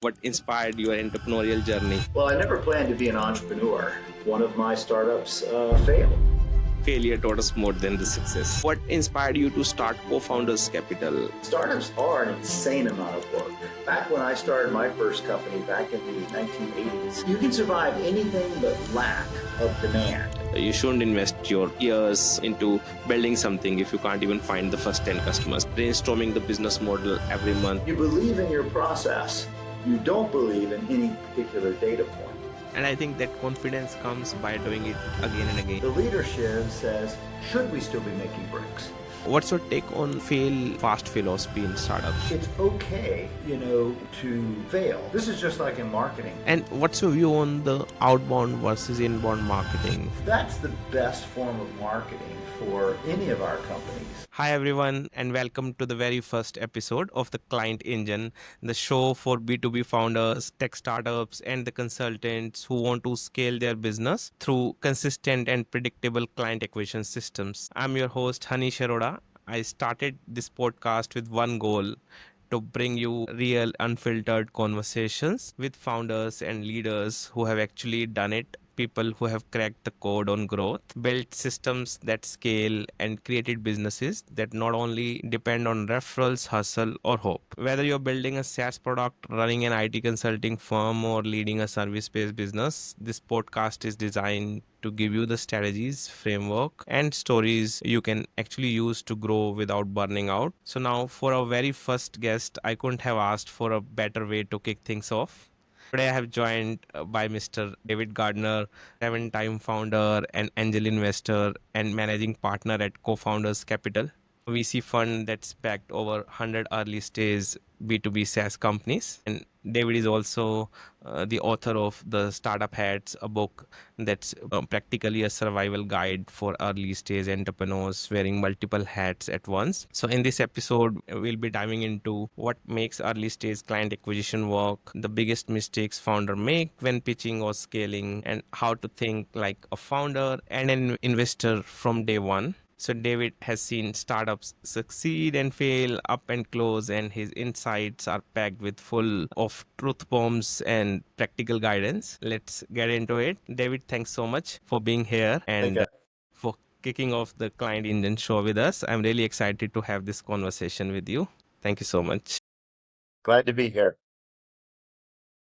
What inspired your entrepreneurial journey? Well, I never planned to be an entrepreneur. One of my startups failed. Failure taught us more than the success. What inspired you to start Cofounders Capital? Startups are an insane amount of work. Back when I started my first company back in the 1980s, you can survive anything but lack of demand. You shouldn't invest your years into building something if you can't even find the first 10 customers. Brainstorming the business model every month. You believe in your process. You don't believe in any particular data point. And I think that confidence comes by doing it again and again. The leadership says, should we still be making bricks? What's your take on fail fast philosophy in startups? It's okay, to fail. This is just like in marketing. And what's your view on the outbound versus inbound marketing? That's the best form of marketing for any of our companies. Hi everyone, and welcome to the very first episode of the Client Engine, the show for B2B founders, tech startups, and the consultants who want to scale their business through consistent and predictable client acquisition systems. I'm your host, Hanish Arora. I started this podcast with one goal: to bring you real, unfiltered conversations with founders and leaders who have actually done it, people who have cracked the code on growth, built systems that scale, and created businesses that not only depend on referrals, hustle, or hope. Whether you're building a SaaS product, running an IT consulting firm, or leading a service-based business, this podcast is designed to give you the strategies, framework, and stories you can actually use to grow without burning out. So now, for our very first guest, I couldn't have asked for a better way to kick things off. Today I have joined by Mr. David Gardner, seven-time founder and angel investor and managing partner at Cofounders Capital, a VC fund that's backed over 100 early stage B2B SaaS companies. And David is also the author of the Startup Hats, a book that's practically a survival guide for early stage entrepreneurs wearing multiple hats at once. So in this episode, we'll be diving into what makes early stage client acquisition work, the biggest mistakes founder make when pitching or scaling, and how to think like a founder and an investor from day one. So David has seen startups succeed and fail, up and close, and his insights are packed with full of truth bombs and practical guidance. Let's get into it. David, thanks so much for being here and Okay. for kicking off the Client Engine show with us. I'm really excited to have this conversation with you. Thank you so much. Glad to be here.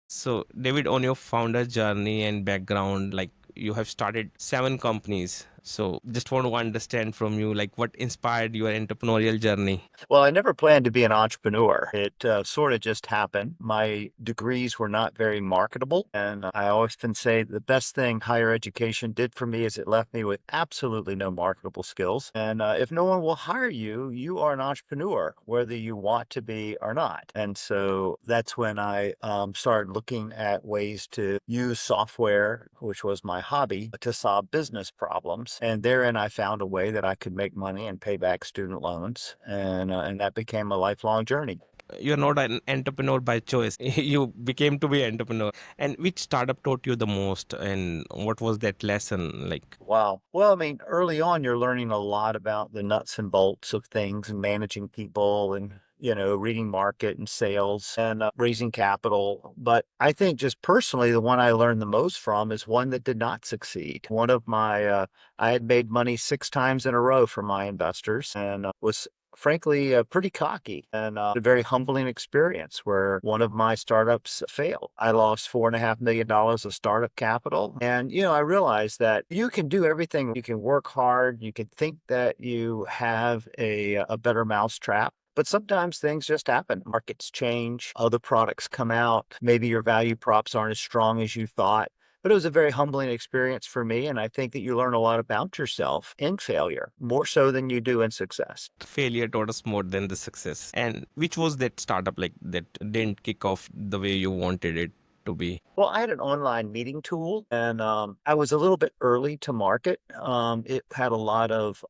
So, David, on your founder journey and background, like you have started 7 companies. So, just want to understand from you, like what inspired your entrepreneurial journey? Well, I never planned to be an entrepreneur. It sort of just happened. My degrees were not very marketable. And I often say the best thing higher education did for me is it left me with absolutely no marketable skills. And if no one will hire you, you are an entrepreneur, whether you want to be or not. And so that's when I started looking at ways to use software, which was my hobby, to solve business problems. And therein, I found a way that I could make money and pay back student loans, and that became a lifelong journey. You're not an entrepreneur by choice. You became to be an entrepreneur. And which startup taught you the most? And what was that lesson like? Wow. Well, I mean, early on, you're learning a lot about the nuts and bolts of things and managing people and reading market and sales and raising capital. But I think just personally, the one I learned the most from is one that did not succeed. One of I had made money 6 times in a row for my investors and was frankly pretty cocky and a very humbling experience where one of my startups failed. I lost $4.5 million of startup capital. And, I realized that you can do everything. You can work hard. You can think that you have a better mousetrap. But sometimes things just happen. Markets change, other products come out. Maybe your value props aren't as strong as you thought. But it was a very humbling experience for me. And I think that you learn a lot about yourself in failure, more so than you do in success. Failure taught us more than the success. And which was that startup like that didn't kick off the way you wanted it to be? Well, I had an online meeting tool and I was a little bit early to market. It had a lot of,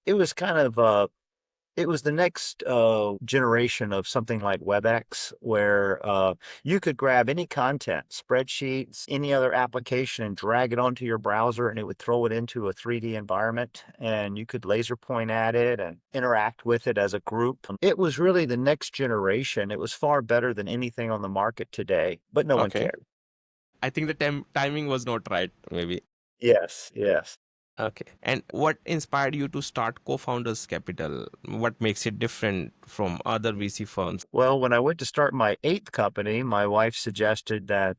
it was kind of It was the next generation of something like WebEx, where you could grab any content, spreadsheets, any other application, and drag it onto your browser, and it would throw it into a 3D environment, and you could laser point at it and interact with it as a group. It was really the next generation. It was far better than anything on the market today, but no one Okay. cared. I think the timing was not right, maybe. Yes, yes. Okay. And what inspired you to start Co-Founders Capital? What makes it different from other VC firms? Well, when I went to start my eighth company, my wife suggested that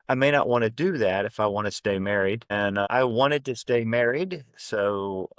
I may not want to do that if I want to stay married. And I wanted to stay married. So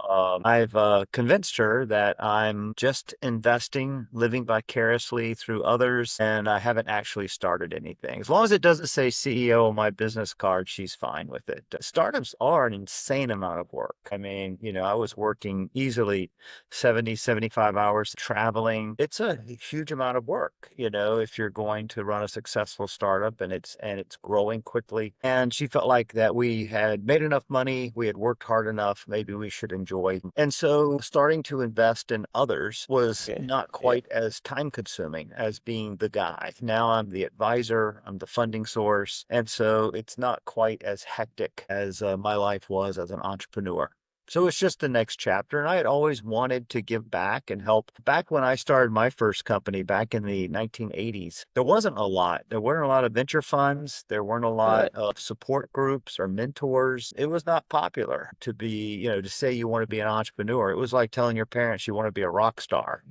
I've convinced her that I'm just investing, living vicariously through others, and I haven't actually started anything. As long as it doesn't say CEO on my business card, she's fine with it. Startups are an insane amount of work. I mean, I was working easily 70, 75 hours traveling. It's a huge amount of work, if you're going to run a successful startup and it's growing quickly. And she felt like that we had made enough money, we had worked hard enough, maybe we should enjoy. And so starting to invest in others was Okay. not Yeah. quite as time consuming as being the guy. Now I'm the advisor, I'm the funding source. And so it's not quite as hectic as my life was as an entrepreneur. So it's just the next chapter. And I had always wanted to give back and help. Back when I started my first company back in the 1980s, there wasn't a lot. There weren't a lot of venture funds. There weren't a lot Right. of support groups or mentors. It was not popular to be, to say you want to be an entrepreneur. It was like telling your parents you want to be a rock star.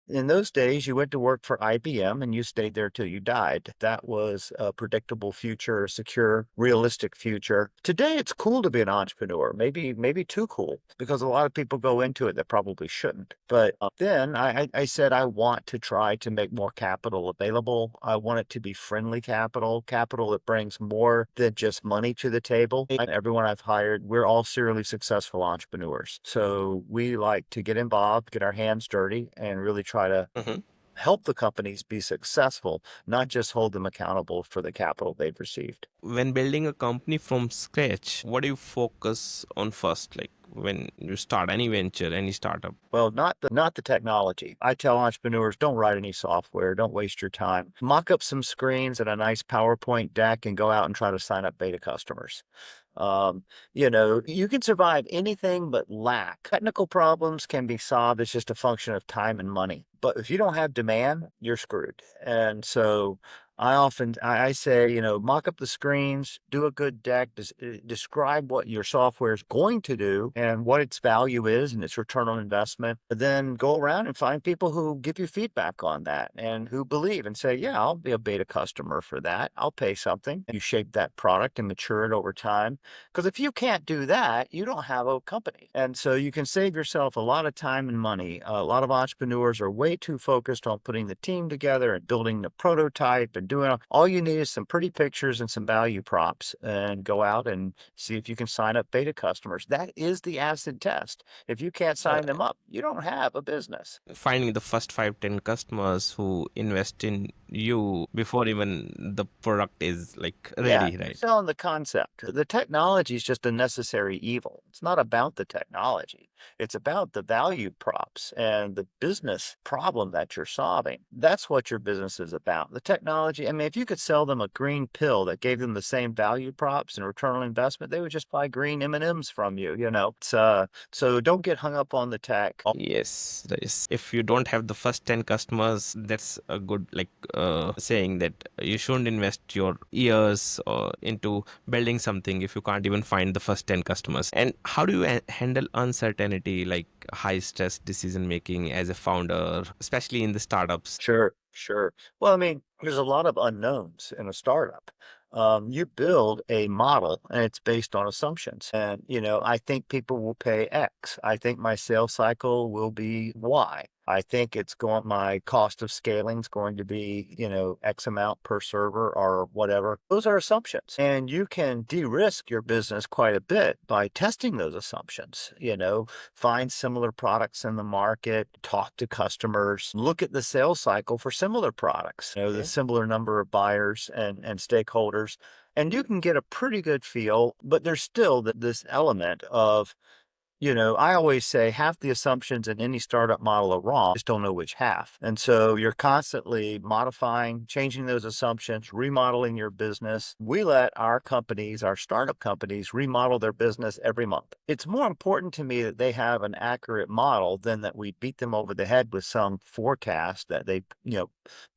In those days, you went to work for IBM and you stayed there till you died. That was a predictable future, a secure, realistic future. Today, it's cool to be an entrepreneur, maybe too cool, because a lot of people go into it that probably shouldn't. But then I said I want to try to make more capital available. I want it to be friendly capital, capital that brings more than just money to the table. Everyone I've hired, we're all serially successful entrepreneurs. So we like to get involved, get our hands dirty, and really try to Mhm. help the companies be successful, not just hold them accountable for the capital they've received. When building a company from scratch, what do you focus on first? Like when you start any venture, any startup? Well, not the technology. I tell entrepreneurs, don't write any software, don't waste your time. Mock up some screens and a nice PowerPoint deck and go out and try to sign up beta customers. You can survive anything but lack. Technical problems can be solved. It's just a function of time and money. But if you don't have demand, you're screwed. And so I say, mock up the screens, do a good deck, describe what your software is going to do and what its value is and its return on investment. But then go around and find people who give you feedback on that and who believe and say, yeah, I'll be a beta customer for that. I'll pay something. You shape that product and mature it over time. Because if you can't do that, you don't have a company. And so you can save yourself a lot of time and money. A lot of entrepreneurs are way too focused on putting the team together and building the prototype and doing all you need is some pretty pictures and some value props and go out and see if you can sign up beta customers. That is the acid test. If you can't sign them up, you don't have a business. Finding the first 5, 10 customers who invest in you before even the product is like Yeah, ready, you're right? selling the concept. The technology is just a necessary evil. It's not about the technology. It's about the value props and the business problem that you're solving. That's what your business is about. The technology, I mean, if you could sell them a green pill that gave them the same value props and return on investment, they would just buy green M&Ms from you. So don't get hung up on the tech. Yes, yes. If you don't have the first 10 customers, that's a good saying that you shouldn't invest your years into building something if you can't even find the first 10 customers. And how do you handle uncertainty, like high stress decision making as a founder, especially in the startups? Sure, sure. Well, I mean, there's a lot of unknowns in a startup. You build a model and it's based on assumptions. And, I think people will pay X. I think my sales cycle will be Y. I think my cost of scaling is going to be, X amount per server or whatever. Those are assumptions. And you can de-risk your business quite a bit by testing those assumptions, find similar products in the market, talk to customers, look at the sales cycle for similar products, the Okay. similar number of buyers and stakeholders. And you can get a pretty good feel, but there's still this element of I always say half the assumptions in any startup model are wrong, just don't know which half. And so you're constantly modifying, changing those assumptions, remodeling your business. We let our companies, our startup companies, remodel their business every month. It's more important to me that they have an accurate model than that we beat them over the head with some forecast that they,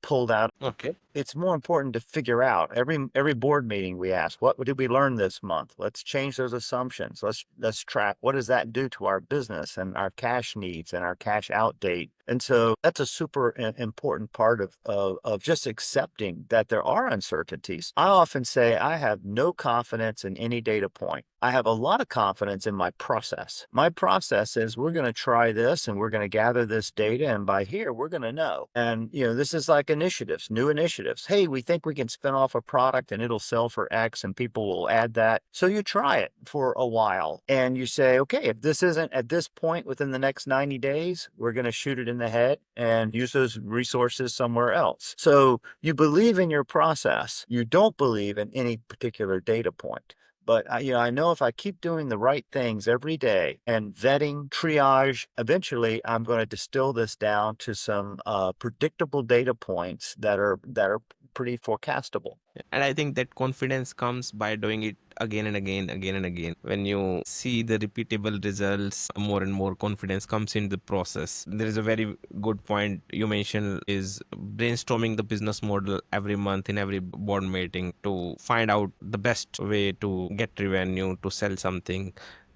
pulled out. Okay. It's more important to figure out. Every board meeting we ask, what did we learn this month? Let's change those assumptions. Let's track what does that do to our business and our cash needs and our cash out date. And so that's a super important part of just accepting that there are uncertainties. I often say I have no confidence in any data point. I have a lot of confidence in my process. My process is we're going to try this and we're going to gather this data. And by here, we're going to know. And, this is like initiatives, new initiatives. Hey, we think we can spin off a product and it'll sell for X and people will add that. So you try it for a while and you say, okay, if this isn't at this point within the next 90 days, we're going to shoot it in the head and use those resources somewhere else. So you believe in your process. You don't believe in any particular data point. But I know if I keep doing the right things every day and vetting, triage, eventually I'm going to distill this down to some predictable data points that are pretty forecastable. And I think that confidence comes by doing it again and again, again and again. When you see the repeatable results, more and more confidence comes in the process. There is a very good point you mentioned is brainstorming the business model every month in every board meeting to find out the best way to get revenue, to sell something.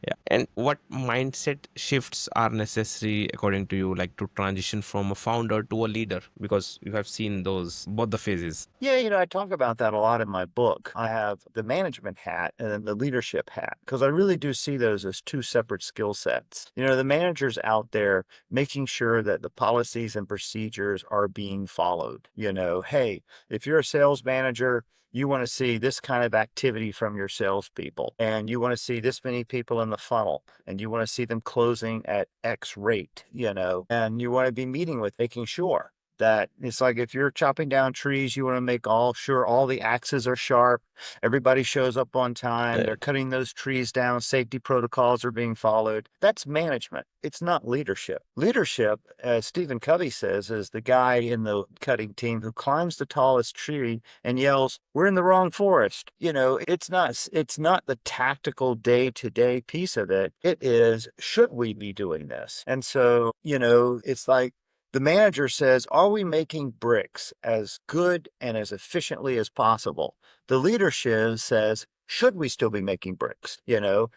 Yeah. And what mindset shifts are necessary according to you, like to transition from a founder to a leader? Because you have seen those both the phases. Yeah, I talk about that a lot in my book. I have the management hat and then the leadership hat because I really do see those as two separate skill sets. The managers out there making sure that the policies and procedures are being followed. Hey, if you're a sales manager, you want to see this kind of activity from your salespeople, and you want to see this many people in the funnel, and you want to see them closing at X rate, and you want to be meeting with making sure that it's like if you're chopping down trees, you want to make sure all the axes are sharp. Everybody shows up on time. They're cutting those trees down. Safety protocols are being followed. That's management. It's not leadership. Leadership, as Stephen Covey says, is the guy in the cutting team who climbs the tallest tree and yells, "We're in the wrong forest." It's not the tactical day-to-day piece of it. It is, should we be doing this? And so, it's like, the manager says, are we making bricks as good and as efficiently as possible? The leadership says, should we still be making bricks?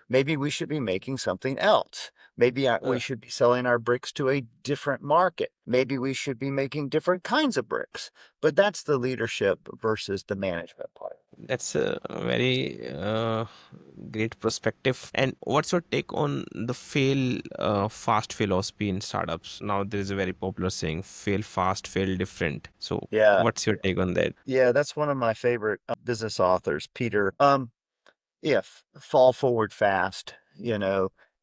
Maybe we should be making something else. Maybe we should be selling our bricks to a different market. Maybe we should be making different kinds of bricks. But that's the leadership versus the management part. That's a very great perspective. And what's your take on the fail fast philosophy in startups? Now, there is a very popular saying, fail fast, fail different. So, Yeah. what's your take on that? Yeah, that's one of my favorite business authors, Peter. If fall forward fast,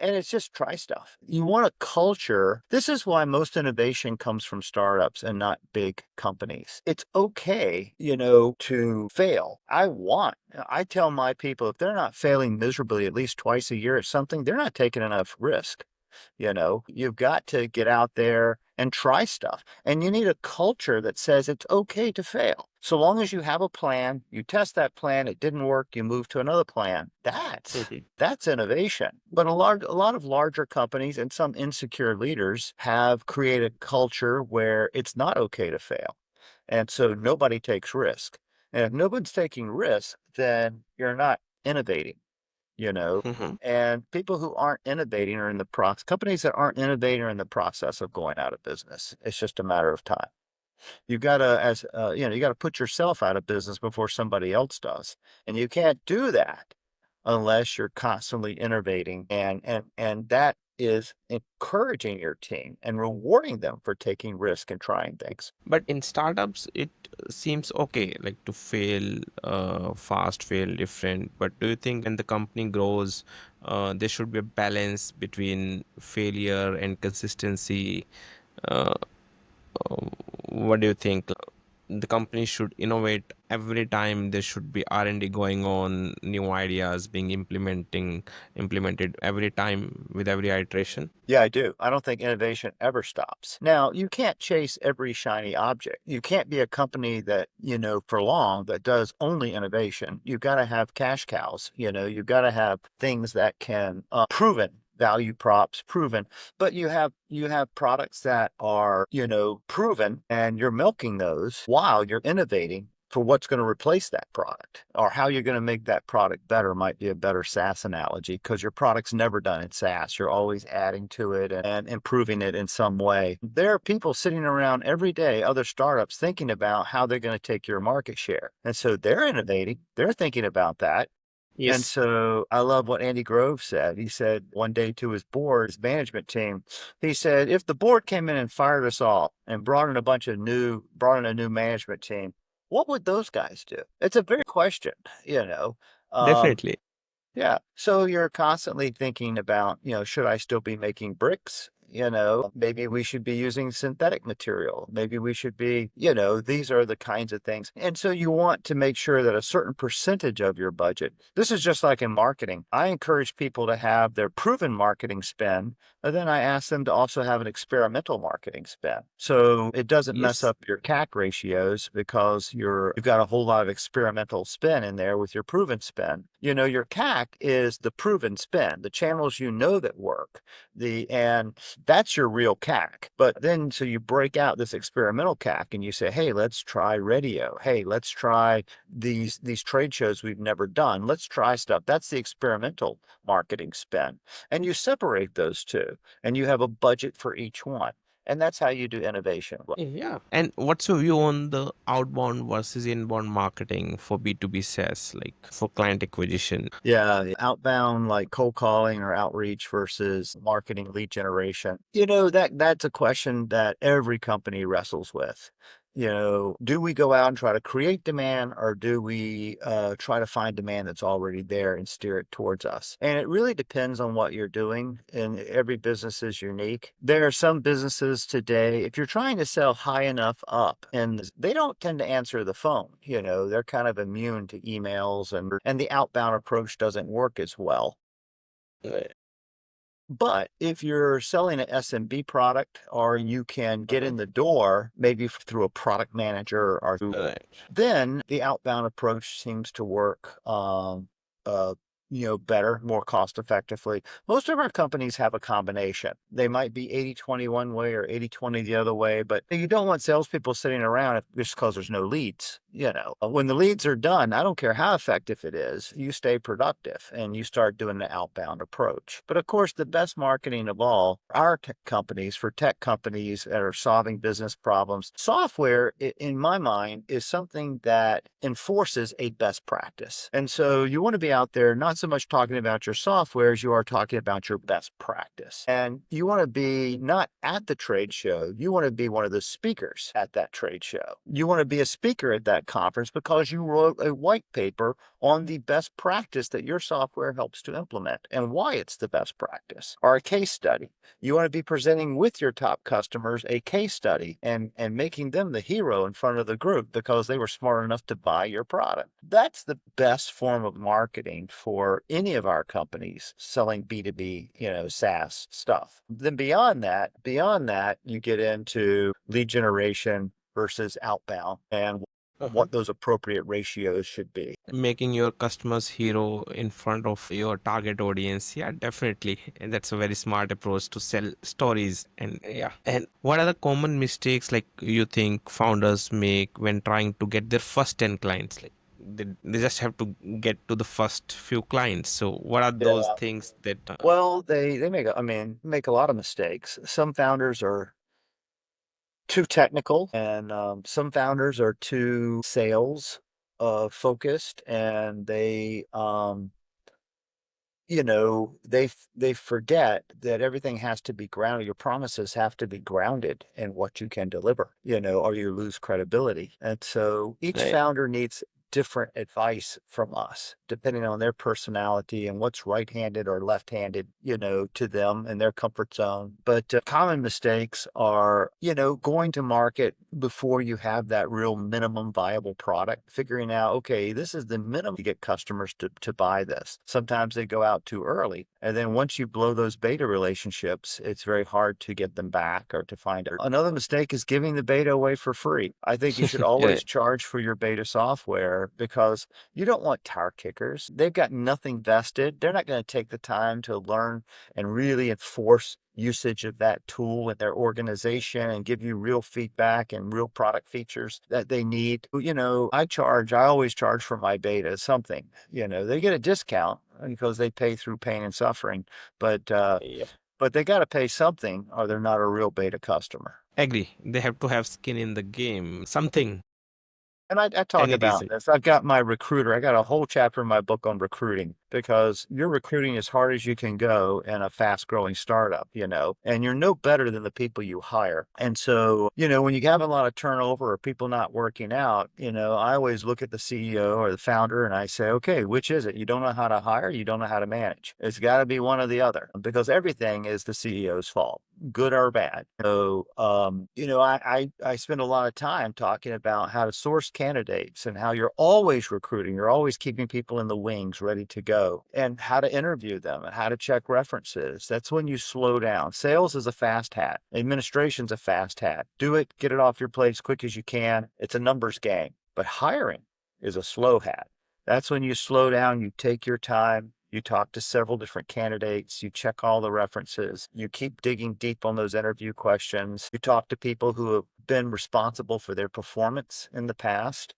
and it's just try stuff. You want a culture. This is why most innovation comes from startups and not big companies. It's okay, to fail. I tell my people if they're not failing miserably at least twice a year at something, they're not taking enough risk. You've got to get out there and try stuff. And you need a culture that says it's okay to fail. So long as you have a plan, you test that plan, it didn't work, you move to another plan. That's innovation. But a lot of larger companies and some insecure leaders have created a culture where it's not okay to fail. And so nobody takes risk. And if nobody's taking risk, then you're not innovating you know, Mhm. and people who aren't innovating are in the process, companies that aren't innovating are in the process of going out of business. It's just a matter of time. You've got to, you got to put yourself out of business before somebody else does. And you can't do that unless you're constantly innovating. And that is encouraging your team and rewarding them for taking risk and trying things. But in startups, it seems okay, like to fail fast, fail different. But do you think when the company grows, there should be a balance between failure and consistency? Uh, what do you think? the company should innovate every time. There should be R&D going on, new ideas being implemented every time with every iteration. Yeah, I do. I don't think innovation ever stops. Now, you can't chase every shiny object. You can't be a company that, for long that does only innovation. You've got to have cash cows, you've got to have things that can proven value props proven, but you have products that are, proven, and you're milking those while you're innovating for what's going to replace that product, or how you're going to make that product better might be a better SaaS analogy, because your product's never done in SaaS. You're always adding to it and improving it in some way. There are people sitting around every day, other startups, thinking about how they're going to take your market share. And so they're innovating. They're thinking about that. And Yes, so I love what Andy Grove said. He said one day to his board, his management team, he said, if the board came in and fired us all and brought in a new management team, what would those guys do? It's a very question, you know. Um, definitely. yeah. So you're constantly thinking about, should I still be making bricks? Maybe we should be using synthetic material. Maybe we should be, these are the kinds of things. And so you want to make sure that a certain percentage of your budget, this is just like in marketing. I encourage people to have their proven marketing spend, and then I ask them to also have an experimental marketing spend. So it doesn't mess Yes. up your CAC ratios, because you've got a whole lot of experimental spend in there with your proven spend. Your CAC is the proven spend, the channels that work, and that's your real CAC. But then, so you break out this experimental CAC and you say, hey, let's try radio. Hey, let's try these trade shows we've never done. Let's try stuff. That's the experimental marketing spend. And you separate those two, and you have a budget for each one. And that's how you do innovation. Yeah. And what's your view on the outbound versus inbound marketing for B2B SaaS, like for client acquisition? Yeah, outbound, like cold calling or outreach, versus marketing lead generation. That's a question that every company wrestles with. Do we go out and try to create demand, or do we try to find demand that's already there and steer it towards us? And it really depends on what you're doing, and every business is unique. There are some businesses today, if you're trying to sell high enough up, and they don't tend to answer the phone, they're kind of immune to emails, and the outbound approach doesn't work as well. Right. But if you're selling an SMB product, or you can get Uh-huh. in the door, maybe through a product manager or Right. then the outbound approach seems to work uh, better, more cost effectively. Most of our companies have a combination. They might be 80/20 one way or 80/20 the other way, but you don't want salespeople sitting around just because there's no leads. When the leads are done, I don't care how effective it is, you stay productive and you start doing the outbound approach. But of course, the best marketing of all are tech companies, for tech companies that are solving business problems. Software, in my mind, is something that enforces a best practice. And so you want to be out there not so much talking about your software as you are talking about your best practice. And you want to be not at the trade show, you want to be one of the speakers at that trade show. You want to be a speaker at that conference because you wrote a white paper on the best practice that your software helps to implement and why it's the best practice, or a case study. You want to be presenting with your top customers a case study, and making them the hero in front of the group because they were smart enough to buy your product. That's the best form of marketing for any of our companies selling B2B, SaaS stuff. Then beyond that, you get into lead generation versus outbound, and Uh-huh. what those appropriate ratios should be. Making your customers hero in front of your target audience. Yeah, definitely. And that's a very smart approach to sell stories. And yeah. And what are the common mistakes like you think founders make when trying to get their first 10 clients? Like they just have to get to the first few clients. So what are those Yeah. things that Well, they make a lot of mistakes. Some founders are too technical, and some founders are too sales focused, and they forget that everything has to be grounded. Your promises have to be grounded in what you can deliver, or you lose credibility. And so each right? founder needs different advice from us, depending on their personality and what's right-handed or left-handed, to them and their comfort zone. But common mistakes are, going to market before you have that real minimum viable product, figuring out, okay, this is the minimum to get customers to buy this. Sometimes they go out too early. And then once you blow those beta relationships, it's very hard to get them back or to find out. Another mistake is giving the beta away for free. I think you should Yeah, always charge for your beta software because you don't want tire kickers. They've got nothing vested. They're not going to take the time to learn and really enforce usage of that tool in their organization and give you real feedback and real product features that they need. I always charge for my beta something. They get a discount because they pay through pain and suffering, but yeah. but they got to pay something or they're not a real beta customer. Agree. They have to have skin in the game, something, And I talk any about reason. this. I've got my recruiter. I got a whole chapter in my book on recruiting because you're recruiting as hard as you can go in a fast growing startup, and you're no better than the people you hire. And so, when you have a lot of turnover or people not working out, I always look at the CEO or the founder and I say, okay, which is it? You don't know how to hire, you don't know how to manage. It's got to be one or the other because everything is the CEO's fault, good or bad. So, I spend a lot of time talking about how to source candidates and how you're always recruiting, you're always keeping people in the wings ready to go, and how to interview them and how to check references. That's when you slow down. Sales is a fast hat. Administration's a fast hat. Do it, get it off your plate as quick as you can. It's a numbers game. But hiring is a slow hat. That's when you slow down, you take your time, you talk to several different candidates, you check all the references, you keep digging deep on those interview questions, you talk to people who have been responsible for their performance in the past,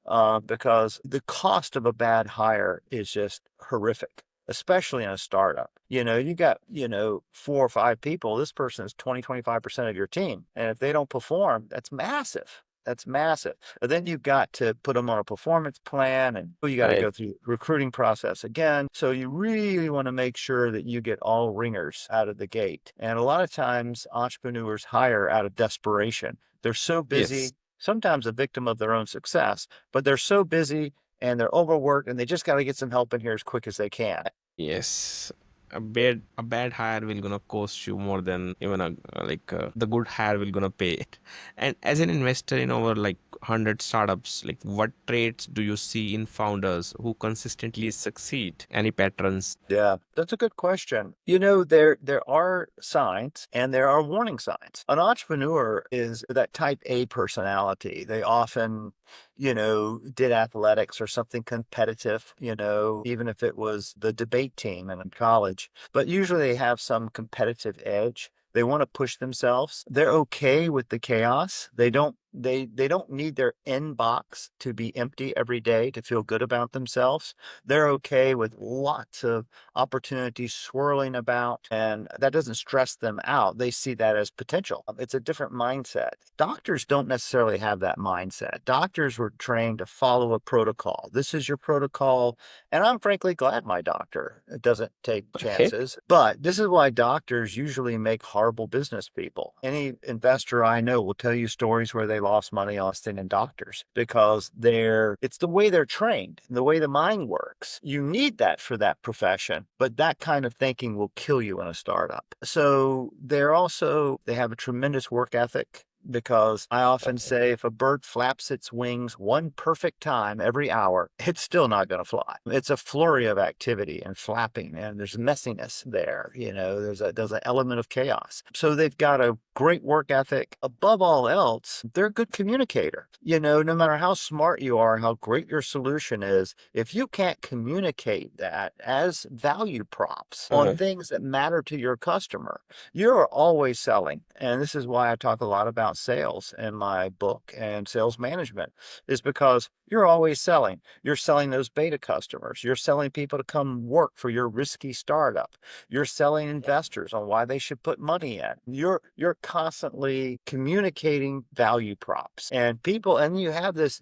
because the cost of a bad hire is just horrific, especially in a startup. You got, 4 or 5 people, this person is 20, 25% of your team. And if they don't perform, that's massive. That's massive. And then you've got to put them on a performance plan and you got to Right. go through the recruiting process again. So you really want to make sure that you get all ringers out of the gate. And a lot of times entrepreneurs hire out of desperation. They're so Yes. busy, sometimes a victim of their own success, but they're so busy and they're overworked and they just got to get some help in here as quick as they can. Yes. A bad hire will gonna cost you more than even the good hire will gonna pay it. And as an investor in over like 100 startups, like what traits do you see in founders who consistently succeed? Any patterns? Yeah, that's a good question. There are signs and there are warning signs. An entrepreneur is that type A personality. They often, did athletics or something competitive, even if it was the debate team in college. But usually they have some competitive edge. They want to push themselves. They're okay with the chaos. They don't need their inbox to be empty every day to feel good about themselves. They're okay with lots of opportunities swirling about, and that doesn't stress them out. They see that as potential. It's a different mindset. Doctors don't necessarily have that mindset. Doctors were trained to follow a protocol. This is your protocol. And I'm frankly glad my doctor doesn't take Okay. chances. But this is why doctors usually make horrible business people. Any investor I know will tell you stories where they lost money on investing in doctors because it's the way they're trained, the way the mind works. You need that for that profession, but that kind of thinking will kill you in a startup. So they have a tremendous work ethic. Because I often Okay. say if a bird flaps its wings one perfect time every hour, it's still not going to fly. It's a flurry of activity and flapping, and there's messiness there. There's an element of chaos. So they've got a great work ethic. Above all else, they're a good communicator. No matter how smart you are, how great your solution is, if you can't communicate that as value props on Uh-huh. things that matter to your customer, you're always selling. And this is why I talk a lot about sales in my book and sales management, is because you're always selling. You're selling those beta customers. You're selling people to come work for your risky startup. You're selling investors on why they should put money in. You're constantly communicating value props. And you have this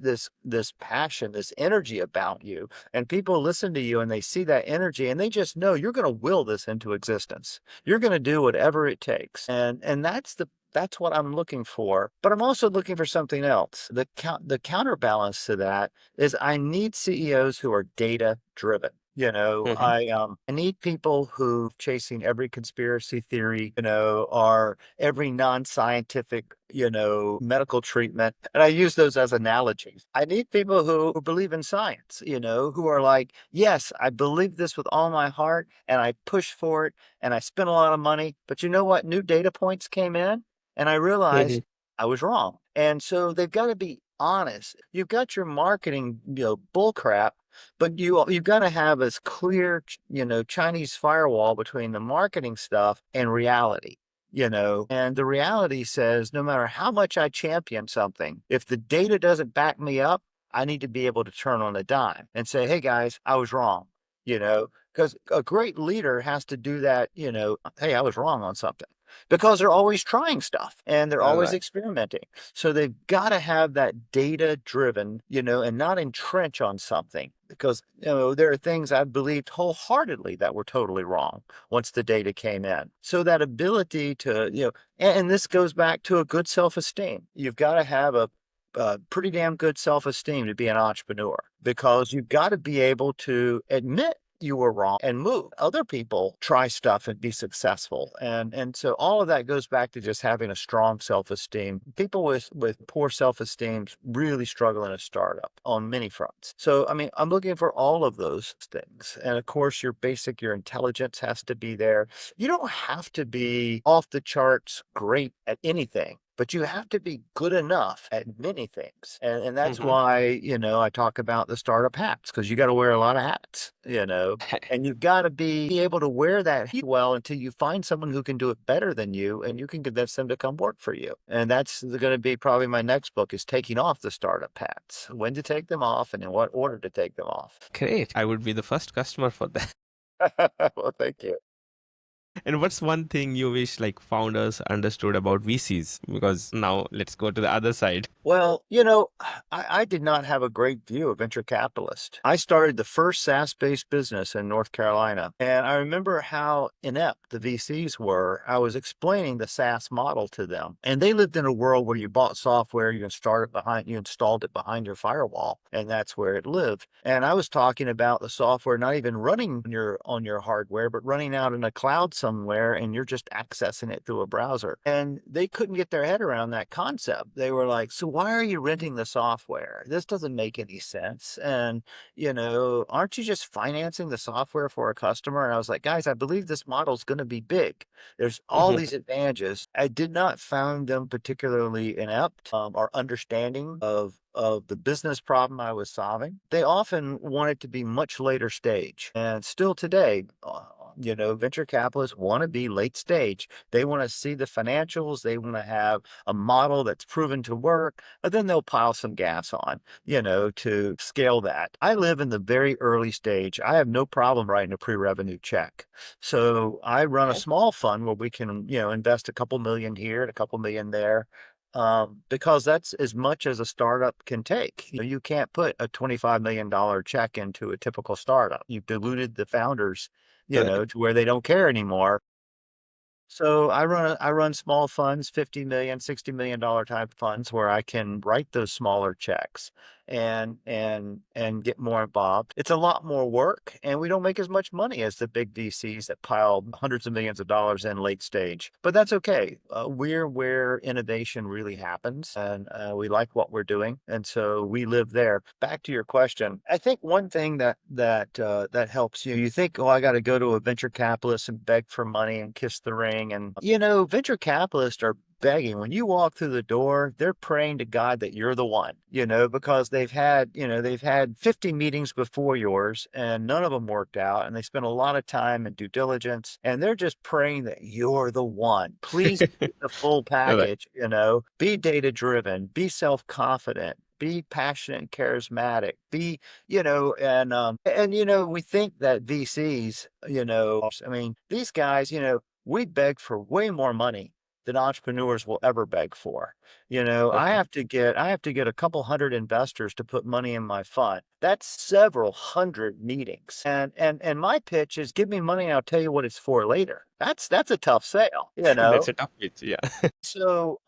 passion, this energy about you. And people listen to you and they see that energy and they just know you're going to will this into existence. You're going to do whatever it takes. And that's That's what I'm looking for. But I'm also looking for something else. The counterbalance to that is I need CEOs who are data driven. Hmm. I need people who chasing every conspiracy theory, or every non-scientific, medical treatment. And I use those as analogies. I need people who believe in science, who are like, yes, I believe this with all my heart and I push for it and I spent a lot of money. But you know what? New data points came in and I realized I was wrong. And so they've got to be honest. You've got your marketing, bull crap, but you've got to have this clear, Chinese firewall between the marketing stuff and reality. And the reality says no matter how much I champion something, if the data doesn't back me up, I need to be able to turn on a dime and say, hey guys, I was wrong, because a great leader has to do that, hey, I was wrong on something because they're always trying stuff and they're All always right. experimenting. So they've got to have that data driven, and not entrench on something because, there are things I believed wholeheartedly that were totally wrong once the data came in. So that ability to, and this goes back to a good self-esteem. You've got to have a pretty damn good self-esteem to be an entrepreneur because you've got to be able to admit you were wrong and move. Other people try stuff and be successful. And so all of that goes back to just having a strong self-esteem. People with poor self-esteem really struggle in a startup on many fronts. So I mean, I'm looking for all of those things. And of course, your intelligence has to be there. You don't have to be off the charts great at anything, but you have to be good enough at many things. And that's Hmm. why, I talk about the startup hats because you got to wear a lot of hats, and you've got to be able to wear that hat well until you find someone who can do it better than you and you can convince them to come work for you. And that's going to be probably my next book is taking off the startup hats, when to take them off and in what order to take them off. Great. I would be the first customer for that. Well, thank you. And what's one thing you wish like founders understood about VCs? Because now let's go to the other side. Well, I did not have a great view of venture capitalists. I started the first SaaS-based business in North Carolina, and I remember how inept the VCs were. I was explaining the SaaS model to them, and they lived in a world where you bought software, you installed it behind your firewall, and that's where it lived. And I was talking about the software not even running on your hardware, but running out in a cloud somewhere, and you're just accessing it through a browser. And they couldn't get their head around that concept. They were like, so why are you renting the software? This doesn't make any sense. And, aren't you just financing the software for a customer? And I was like, guys, I believe this model is going to be big. There's all Hmm. these advantages. I did not find them particularly inept or understanding of the business problem I was solving. They often want it to be much later stage. And still today, venture capitalists want to be late stage. They want to see the financials. They want to have a model that's proven to work, but then they'll pile some gas on, to scale that. I live in the very early stage. I have no problem writing a pre-revenue check. So I run a small fund where we can, invest a couple million here and a couple million there. Because that's as much as a startup can take. You can't put a $25 million check into a typical startup. You've diluted the founders, Right. to where they don't care anymore. So I run small funds, 50 million, $60 million type funds where I can write those smaller checks and get more involved. It's a lot more work and we don't make as much money as the big VCs that pile hundreds of millions of dollars in late stage. But that's okay. We're where innovation really happens and we like what we're doing. And so we live there. Back to your question. I think one thing that helps you think, oh, I got to go to a venture capitalist and beg for money and kiss the ring. And, venture capitalists are begging. When you walk through the door, they're praying to God that you're the one, because they've had 50 meetings before yours and none of them worked out. And they spent a lot of time and due diligence and they're just praying that you're the one. Please get the full Right. package, be data driven, be self-confident, be passionate and charismatic, be, we think that VCs, I mean, these guys, we beg for way more money than entrepreneurs will ever beg for. Okay. I have to get a couple hundred investors to put money in my fund. That's several hundred meetings. And my pitch is give me money and I'll tell you what it's for later. That's a tough sale, you That's know? a tough pitch. Yeah. So,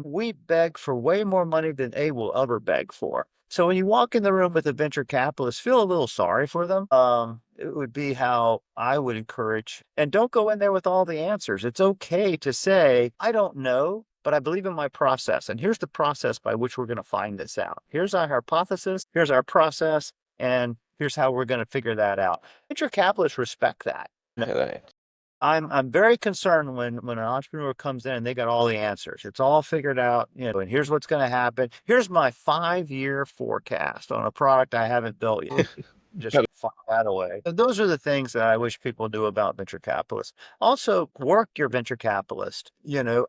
we beg for way more money than they will ever beg for. So when you walk in the room with a venture capitalist, feel a little sorry for them. It would be how I would encourage, and don't go in there with all the answers. It's okay to say, I don't know, but I believe in my process. And here's the process by which we're going to find this out. Here's our hypothesis. Here's our process. And here's how we're going to figure that out. Venture capitalists respect that. Right. I'm very concerned when an entrepreneur comes in and they got all the answers. It's all figured out, and here's what's going to happen. Here's my 5-year forecast on a product I haven't built yet. Just file that away. And those are the things that I wish people knew about venture capitalists. Also, work your venture capitalist.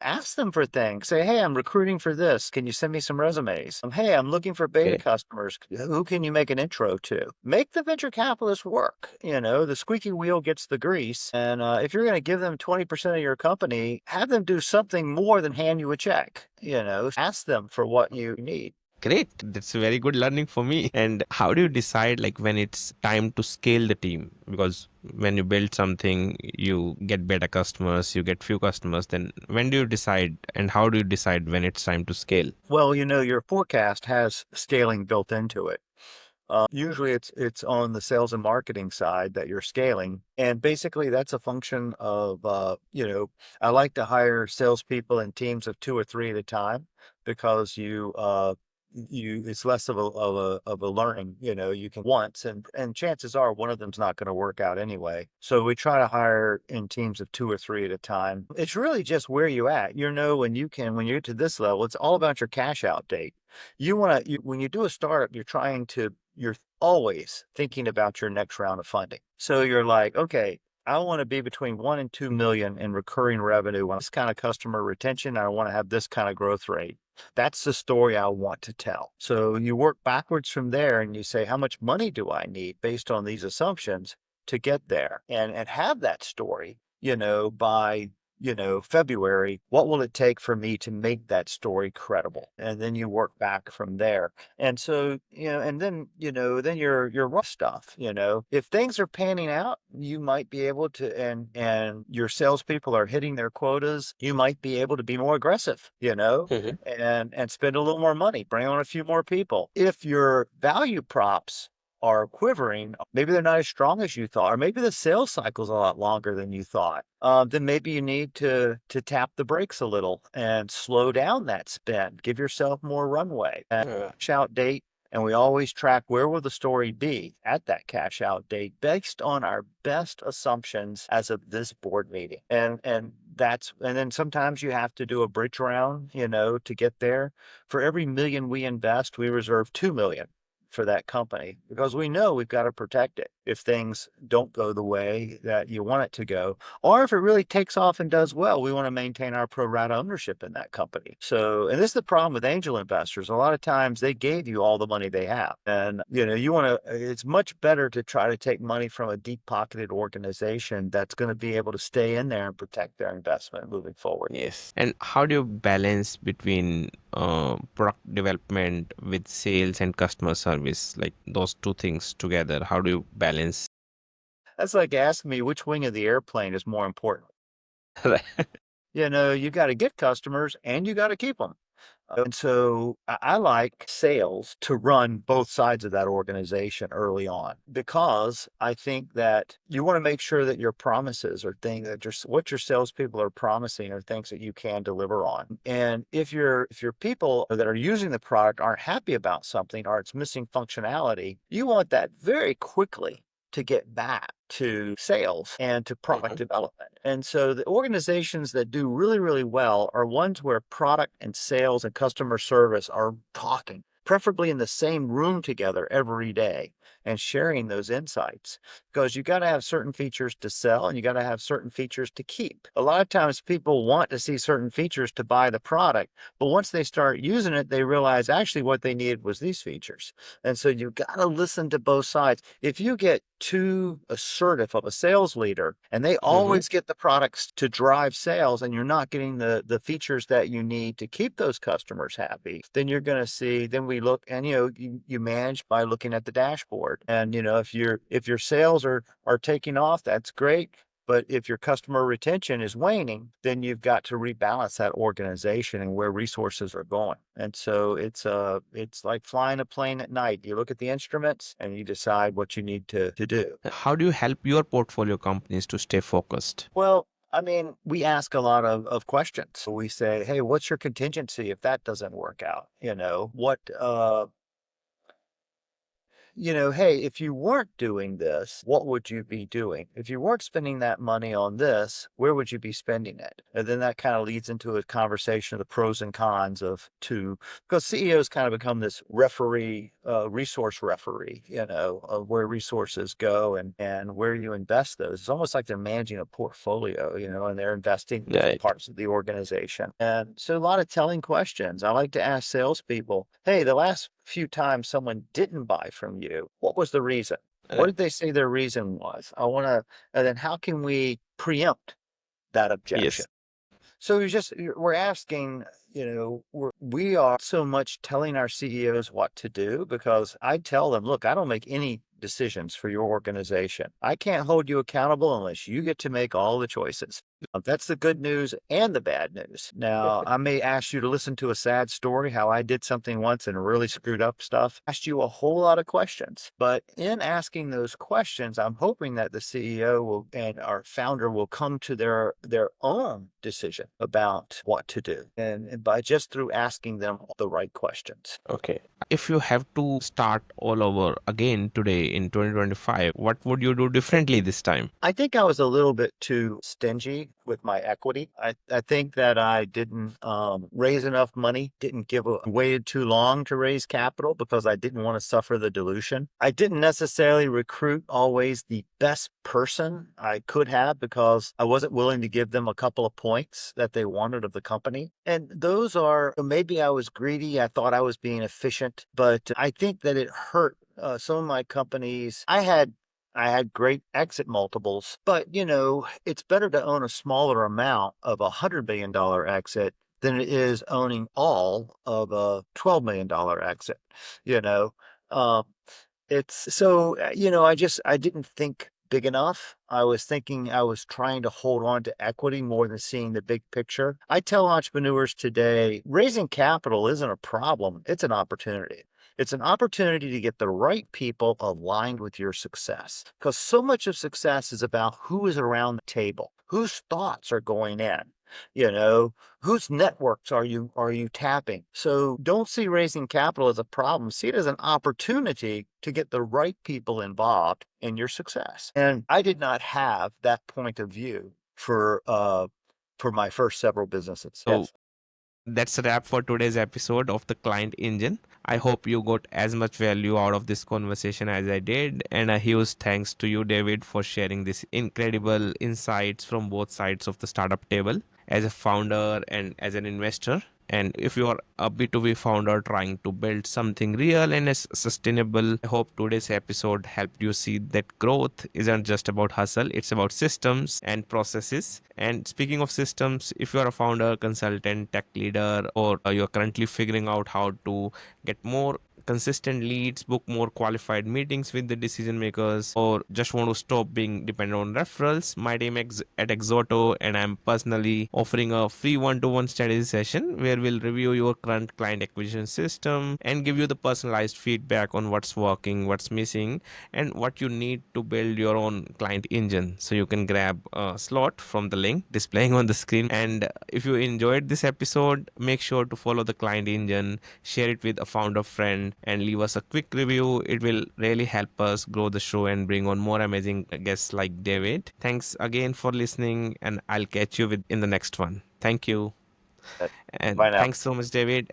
Ask them for things. Say, hey, I'm recruiting for this. Can you send me some resumes? Hey, I'm looking for beta Okay. customers. Who can you make an intro to? Make the venture capitalist work. The squeaky wheel gets the grease. And if you're going to give them 20% of your company, have them do something more than hand you a check. Ask them for what you need. Great. That's very good learning for me. And how do you decide like when it's time to scale the team? Because when you build something, you get better customers, you get few customers. Then when do you decide and how do you decide when it's time to scale? Well, your forecast has scaling built into it. Usually it's on the sales and marketing side that you're scaling. And basically that's a function of, I like to hire salespeople in teams of 2 or 3 at a time because it's less of a learning, you can once and chances are one of them's not going to work out anyway. So we try to hire in teams of 2 or 3 at a time. It's really just where you at, when you get to this level, it's all about your cash out date. When you do a startup, you're always thinking about your next round of funding. So you're like, okay, I want to be between 1 and 2 million in recurring revenue on this kind of customer retention. I want to have this kind of growth rate. That's the story I want to tell. So you work backwards from there and you say, how much money do I need based on these assumptions to get there and have that story, by February, what will it take for me to make that story credible? And then you work back from there. And so, and then your rough stuff, if things are panning out, you might be able to, and your salespeople are hitting their quotas, you might be able to be more aggressive, Mhm. and spend a little more money, bring on a few more people. If your value props are quivering, maybe they're not as strong as you thought, or maybe the sales cycle's a lot longer than you thought. Then maybe you need to tap the brakes a little and slow down that spend. Give yourself more runway. And Yeah. cash out date, and we always track where will the story be at that cash out date based on our best assumptions as of this board meeting. And then sometimes you have to do a bridge round, to get there. For every million we invest, we reserve 2 million for that company because we know we've got to protect it if things don't go the way that you want it to go. Or if it really takes off and does well, we want to maintain our pro rata ownership in that company. So, and this is the problem with angel investors. A lot of times they gave you all the money they have. And, it's much better to try to take money from a deep pocketed organization that's going to be able to stay in there and protect their investment moving forward. Yes. And how do you balance between product development with sales and customer service? Like those two things together, how do you balance? That's like asking me which wing of the airplane is more important. You got to get customers and you got to keep them. And so I like sales to run both sides of that organization early on because I think that you want to make sure that your promises are things that what your salespeople are promising are things that you can deliver on. And if your people that are using the product aren't happy about something or it's missing functionality, you want that very quickly to get back to sales and to product Mhm. development. And so the organizations that do really, really well are ones where product and sales and customer service are talking, preferably in the same room together every day and sharing those insights because you got to have certain features to sell and you got to have certain features to keep. A lot of times people want to see certain features to buy the product, but once they start using it, they realize actually what they needed was these features. And so you got to listen to both sides. If you get too assertive of a sales leader and they Mm-hmm. always get the products to drive sales and you're not getting the features that you need to keep those customers happy, then you're going to see, then we look and, you manage by looking at the dashboard. And, if your sales are taking off, that's great. But if your customer retention is waning, then you've got to rebalance that organization and where resources are going. And so it's like flying a plane at night. You look at the instruments and you decide what you need to do. How do you help your portfolio companies to stay focused? Well, I mean, we ask a lot of questions. So we say, hey, what's your contingency if that doesn't work out? Hey, if you weren't doing this, what would you be doing? If you weren't spending that money on this, where would you be spending it? And then that kind of leads into a conversation of the pros and cons of two, because CEOs kind of become this referee, resource referee, of where resources go and where you invest those. It's almost like they're managing a portfolio, and they're investing in different Right. parts of the organization. And so a lot of telling questions. I like to ask salespeople, hey, the last few times someone didn't buy from you, what was the reason? What Right. did they say their reason was? And then how can we preempt that objection? Yes. So we're asking, we are so much telling our CEOs what to do because I tell them, look, I don't make any decisions for your organization. I can't hold you accountable unless you get to make all the choices. That's the good news and the bad news. Now, I may ask you to listen to a sad story, how I did something once and really screwed up stuff. Asked you a whole lot of questions, but in asking those questions, I'm hoping that the CEO will and our founder will come to their own decision about what to do, and by just through asking them the right questions. Okay. If you have to start all over again today in 2025, what would you do differently this time? I think I was a little bit too stingy with my equity. I think that I didn't raise enough money, didn't waited too long to raise capital because I didn't want to suffer the dilution. I didn't necessarily recruit always the best person I could have because I wasn't willing to give them a couple of points that they wanted of the company. And those are, maybe I was greedy. I thought I was being efficient, but I think that it hurt some of my companies. I had great exit multiples, but it's better to own a smaller amount of $100 million exit than it is owning all of a $12 million exit. You know, um, it's so, I didn't think big enough. I was trying to hold on to equity more than seeing the big picture. I tell entrepreneurs today, raising capital isn't a problem. It's an opportunity. It's an opportunity to get the right people aligned with your success. Because so much of success is about who is around the table, whose thoughts are going in, you know, whose networks are you tapping. So don't see raising capital as a problem. See it as an opportunity to get the right people involved in your success. And I did not have that point of view for my first several businesses. So Yes. that's a wrap for today's episode of the Client Engine. I hope you got as much value out of this conversation as I did. And a huge thanks to you, David, for sharing this incredible insights from both sides of the startup table as a founder and as an investor. And if you are a B2B founder trying to build something real and sustainable, I hope today's episode helped you see that growth isn't just about hustle, it's about systems and processes. And speaking of systems, if you are a founder, consultant, tech leader, or you're currently figuring out how to get more consistent leads, book more qualified meetings with the decision makers, or just want to stop being dependent on referrals, my team at Exoto and I'm personally offering a free one-to-one strategy session where we'll review your current client acquisition system and give you the personalized feedback on what's working, what's missing, and what you need to build your own client engine. So you can grab a slot from the link displaying on the screen. And if you enjoyed this episode, make sure to follow the client engine, share it with a founder friend, and leave us a quick review. It will really help us grow the show and bring on more amazing guests like David. Thanks again for listening, and I'll catch you in the next one. Thank you. Bye And now. thanks so much, David.